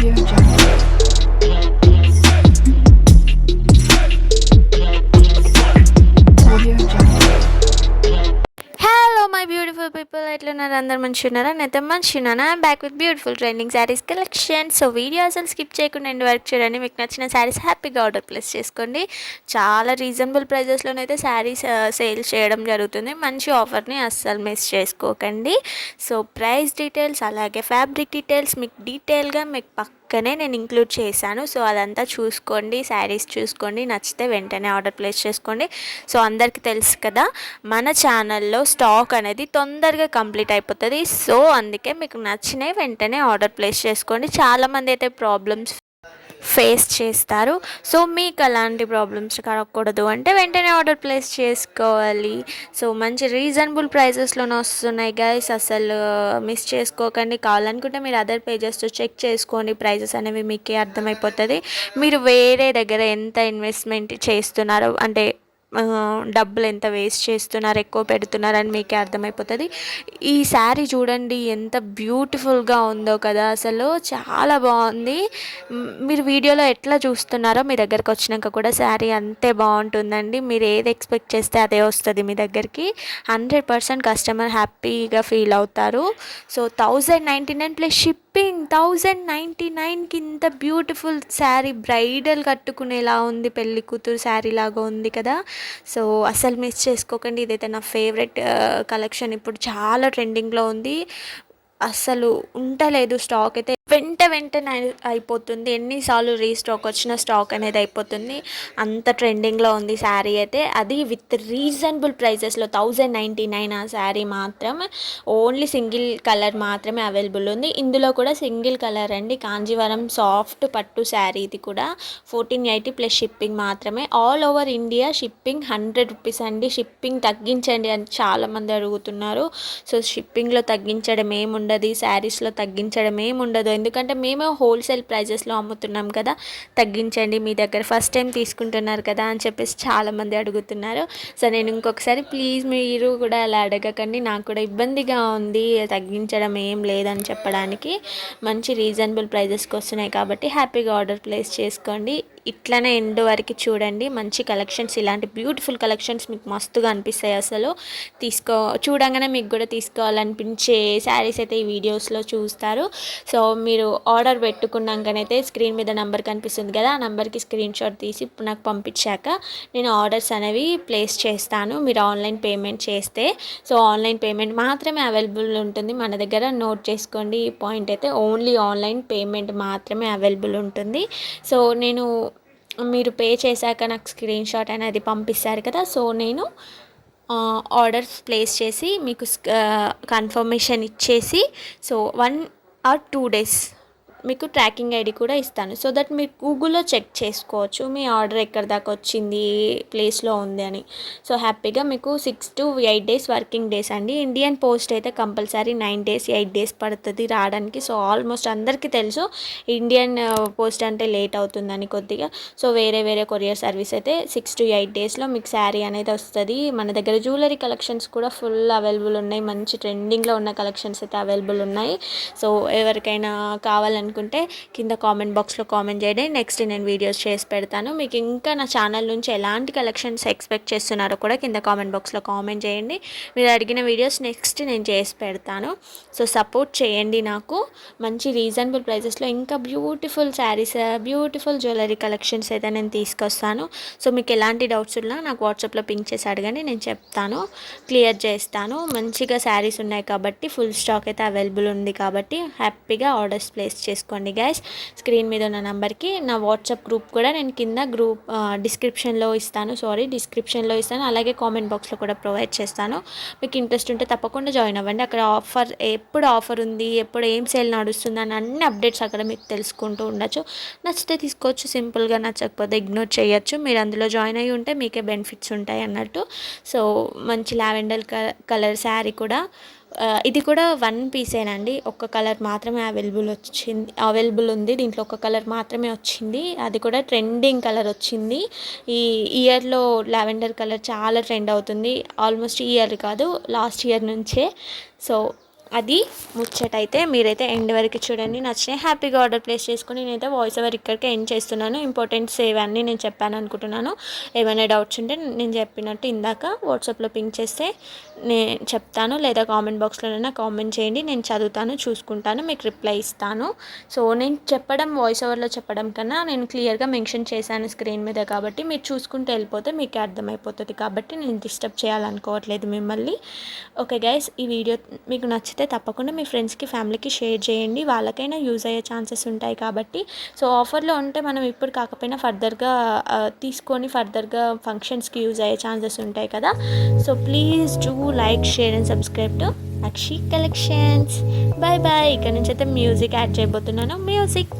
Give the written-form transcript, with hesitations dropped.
Audio Jungle. Audio Jungle. Hello my beautiful people, ఎట్లున్నారు? అందరు మంచిగా ఉన్నారా? నేనైతే మంచిగా ఉన్నాను. I'm back with beautiful trending saris collection. So video అసలు స్కిప్ చేయకుండా ఎండ్ వరకు చూడండి. మీకు నచ్చిన శారీస్ హ్యాపీగా ఆర్డర్ ప్లేస్ చేసుకోండి. చాలా రీజనబుల్ ప్రైజెస్లోనైతే శారీస్ సేల్ చేయడం జరుగుతుంది. మంచి ఆఫర్ని అస్సలు మిస్ చేసుకోకండి. సో ప్రైస్ డీటెయిల్స్ అలాగే ఫ్యాబ్రిక్ డీటెయిల్స్ మీకు డీటెయిల్గా మీకు పక్కనే నేను ఇంక్లూడ్ చేశాను. సో అదంతా చూసుకోండి, శారీస్ చూసుకోండి, నచ్చితే వెంటనే ఆర్డర్ ప్లేస్ చేసుకోండి. సో అందరికీ తెలుసు కదా, మన ఛానల్లో స్టాక్ అనేది తొందరగా కంప్లీట్ అయిపోతుంది. సో అందుకే మీకు నచ్చినవి వెంటనే ఆర్డర్ ప్లేస్ చేసుకోండి. చాలామంది అయితే ప్రాబ్లమ్స్ ఫేస్ చేస్తారు. సో మీకు అలాంటి ప్రాబ్లమ్స్ కలగకూడదు అంటే వెంటనే ఆర్డర్ ప్లేస్ చేసుకోవాలి. సో మంచి రీజనబుల్ ప్రైజెస్లోనే వస్తున్నాయి గైస్, అసలు మిస్ చేసుకోకండి. కావాలనుకుంటే మీరు అదర్ పేజెస్తో చెక్ చేసుకోండి, ప్రైజెస్ అనేవి మీకే అర్థమైపోతుంది. మీరు వేరే దగ్గర ఎంత ఇన్వెస్ట్మెంట్ చేస్తున్నారో, అంటే డబ్బులు ఎంత వేస్ట్ చేస్తున్నారు, ఎక్కువ పెడుతున్నారని మీకే అర్థమైపోతుంది. ఈ శారీ చూడండి ఎంత బ్యూటిఫుల్గా ఉందో కదా, అసలు చాలా బాగుంది. మీరు వీడియోలో ఎట్లా చూస్తున్నారో మీ దగ్గరకు వచ్చినాక కూడా శారీ అంతే బాగుంటుందండి. మీరు ఏది ఎక్స్పెక్ట్ చేస్తే అదే వస్తుంది మీ దగ్గరికి. 100% కస్టమర్ హ్యాపీగా ఫీల్ అవుతారు. So 1099 plus shipping. 1099కి ఇంత బ్యూటిఫుల్ శారీ, బ్రైడల్ కట్టుకునేలా ఉంది, పెళ్లి కూతురు శారీ లాగా ఉంది కదా. సో అసలు మిస్ చేసుకోకండి. ఇదైతే నా ఫేవరెట్ కలెక్షన్, ఇప్పుడు చాలా ట్రెండింగ్లో ఉంది. అస్సలు ఉండలేదు స్టాక్ అయితే, వెంటనే అయిపోతుంది. ఎన్నిసార్లు రీస్టాక్ వచ్చిన స్టాక్ అనేది అయిపోతుంది. అంత ట్రెండింగ్లో ఉంది శారీ అయితే, అది విత్ రీజనబుల్ ప్రైజెస్లో 1099. ఆ శారీ మాత్రం ఓన్లీ సింగిల్ కలర్ మాత్రమే అవైలబుల్ ఉంది. ఇందులో కూడా సింగిల్ కలర్ అండి, కాంజీవరం సాఫ్ట్ పట్టు శారీ. ఇది కూడా 1480 ప్లస్ షిప్పింగ్ మాత్రమే. All over India shipping 100 rupees అండి. షిప్పింగ్ తగ్గించండి అని చాలామంది అడుగుతున్నారు. సో షిప్పింగ్లో తగ్గించడం ఏముండదు, శారీస్లో తగ్గించడం ఏముండదు, ఎందుకంటే మేము హోల్సేల్ ప్రైజెస్లో అమ్ముతున్నాం కదా. తగ్గించండి, మీ దగ్గర ఫస్ట్ టైం తీసుకుంటున్నారు కదా అని చెప్పేసి చాలామంది అడుగుతున్నారు. సో నేను ఇంకొకసారి ప్లీజ్ మీరు కూడా అలా అడగకండి, నాకు కూడా ఇబ్బందిగా ఉంది తగ్గించడం ఏం లేదని చెప్పడానికి. మంచి రీజనబుల్ ప్రైజెస్కి వస్తున్నాయి కాబట్టి హ్యాపీగా ఆర్డర్ ప్లేస్ చేసుకోండి. ఇట్లనే ఎండ్ వరకు చూడండి, మంచి కలెక్షన్స్, ఇలాంటి బ్యూటిఫుల్ కలెక్షన్స్ మీకు మస్తుగా అనిపిస్తాయి. అసలు చూడంగానే మీకు కూడా తీసుకోవాలనిపించే శారీస్ అయితే ఈ వీడియోస్లో చూస్తారు. సో మీరు ఆర్డర్ పెట్టుకున్నాకనైతే స్క్రీన్ మీద నెంబర్ కనిపిస్తుంది కదా, ఆ నెంబర్కి స్క్రీన్ షాట్ తీసి నాకు పంపించాక నేను ఆర్డర్స్ అనేవి ప్లేస్ చేస్తాను. మీరు ఆన్లైన్ పేమెంట్ చేస్తే, సో ఆన్లైన్ పేమెంట్ మాత్రమే అవైలబుల్ ఉంటుంది మన దగ్గర. నోట్ చేసుకోండి ఈ పాయింట్ అయితే, ఓన్లీ ఆన్లైన్ పేమెంట్ మాత్రమే అవైలబుల్ ఉంటుంది. సో మీరు పే చేశాక నాకు స్క్రీన్ షాట్ అనేది పంపిస్తారు కదా, సో నేను ఆర్డర్స్ ప్లేస్ చేసి మీకు కన్ఫర్మేషన్ ఇచ్చేసి, సో 1 or 2 days మీకు ట్రాకింగ్ ఐడి కూడా ఇస్తాను. సో దట్ మీరు గూగుల్లో చెక్ చేసుకోవచ్చు మీ ఆర్డర్ ఎక్కడి దాకా వచ్చింది, ప్లేస్లో ఉంది అని. సో హ్యాపీగా మీకు 6 to 8 days వర్కింగ్ డేస్ అండి. ఇండియన్ పోస్ట్ అయితే కంపల్సరీ 9 days 8 days పడుతుంది రావడానికి. సో ఆల్మోస్ట్ అందరికీ తెలుసు ఇండియన్ పోస్ట్ అంటే లేట్ అవుతుందని కొద్దిగా. సో వేరే కొరియర్ సర్వీస్ అయితే 6 to 8 daysలో మీకు శారీ అనేది వస్తుంది. మన దగ్గర జ్యువెలరీ కలెక్షన్స్ కూడా ఫుల్ అవైలబుల్ ఉన్నాయి, మంచి ట్రెండింగ్లో ఉన్న కలెక్షన్స్ అయితే అవైలబుల్ ఉన్నాయి. సో ఎవరికైనా కావాలనుకుంటే కింద కామెంట్ బాక్స్లో కామెంట్ చేయండి, నెక్స్ట్ నేను వీడియోస్ చేసి పెడతాను. మీకు ఇంకా నా ఛానల్ నుంచి ఎలాంటి కలెక్షన్స్ ఎక్స్పెక్ట్ చేస్తున్నారో కూడా కింద కామెంట్ బాక్స్లో కామెంట్ చేయండి. మీరు అడిగిన వీడియోస్ నెక్స్ట్ నేను చేసి పెడతాను. సో సపోర్ట్ చేయండి నాకు. మంచి రీజనబుల్ ప్రైజెస్లో ఇంకా beautiful saris, beautiful jewellery collections అయితే నేను తీసుకొస్తాను. సో మీకు ఎలాంటి డౌట్స్ ఉన్నా నాకు వాట్సాప్లో పింక్ చేసి అడగండి, నేను చెప్తాను, క్లియర్ చేస్తాను. మంచిగా శారీస్ ఉన్నాయి కాబట్టి, ఫుల్ స్టాక్ అయితే అవైలబుల్ ఉంది కాబట్టి హ్యాపీగా ఆర్డర్స్ ప్లేస్ చేసుకోండి గైస్. స్క్రీన్ మీద ఉన్న నెంబర్కి నా వాట్సాప్ గ్రూప్ కూడా నేను కింద డిస్క్రిప్షన్లో ఇస్తాను, అలాగే కామెంట్ బాక్స్లో కూడా ప్రొవైడ్ చేస్తాను. మీకు ఇంట్రెస్ట్ ఉంటే తప్పకుండా జాయిన్ అవ్వండి. అక్కడ ఎప్పుడు ఆఫర్ ఉంది, ఎప్పుడు ఏం సేల్ నడుస్తుంది అని అన్ని అప్డేట్స్ అక్కడ మీకు తెలుసుకుంటూ ఉండొచ్చు. నచ్చితే తీసుకోవచ్చు, సింపుల్గా నచ్చకపోతే ఇగ్నోర్ చేయొచ్చు. మీరు అందులో జాయిన్ అయ్యి ఉంటే మీకే బెనిఫిట్స్ ఉంటాయి అన్నట్టు. సో మంచి లావెండర్ కలర్ శారీ కూడా, ఇది కూడా 1 పీసేనండి, ఒక్క కలర్ మాత్రమే అవైలబుల్ ఉంది. దీంట్లో ఒక కలర్ మాత్రమే వచ్చింది, అది కూడా ట్రెండింగ్ కలర్ వచ్చింది. ఈ ఇయర్లో లావెండర్ కలర్ చాలా ట్రెండ్ అవుతుంది, ఆల్మోస్ట్ ఈ ఇయర్ కాదు లాస్ట్ ఇయర్ నుంచే. సో అది ముచ్చటైతే మీరైతే ఎండ్ వరకు చూడండి. నచ్చినాయి హ్యాపీగా ఆర్డర్ ప్లేస్ చేసుకొని నేనైతే వాయిస్ ఓవర్ ఇక్కడికే ఎండ్ చేస్తున్నాను. ఇంపార్టెంట్స్ ఏవన్నీ నేను చెప్పాను అనుకుంటున్నాను. ఏమైనా డౌట్స్ ఉంటే నేను చెప్పినట్టు ఇందాక వాట్సాప్లో పింక్ చేస్తే నేను చెప్తాను, లేదా కామెంట్ బాక్స్లోనైనా కామెంట్ చేయండి. నేను చదువుతాను, చూసుకుంటాను, మీకు రిప్లై ఇస్తాను. సో నేను చెప్పడం వాయిస్ ఓవర్లో చెప్పడం కన్నా నేను క్లియర్గా మెన్షన్ చేశాను స్క్రీన్ మీద, కాబట్టి మీరు చూసుకుంటూ వెళ్ళిపోతే మీకు అర్థమైపోతుంది. కాబట్టి నేను డిస్టర్బ్ చేయాలనుకోవట్లేదు మిమ్మల్ని. ఓకే గైస్, ఈ వీడియో మీకు నచ్చితే తప్పకుండా మీ ఫ్రెండ్స్కి, ఫ్యామిలీకి షేర్ చేయండి. వాళ్ళకైనా యూజ్ అయ్యే ఛాన్సెస్ ఉంటాయి కాబట్టి. సో ఆఫర్లో ఉంటే మనం ఇప్పుడు కాకపోయినా ఫర్దర్గా తీసుకొని ఫర్దర్గా ఫంక్షన్స్కి యూజ్ అయ్యే ఛాన్సెస్ ఉంటాయి కదా. So please do like, share and subscribe to Akshi collections. Bye bye. ఇక్కడ నుంచి అయితే మ్యూజిక్ యాడ్ చేయబోతున్నాను. మ్యూజిక్.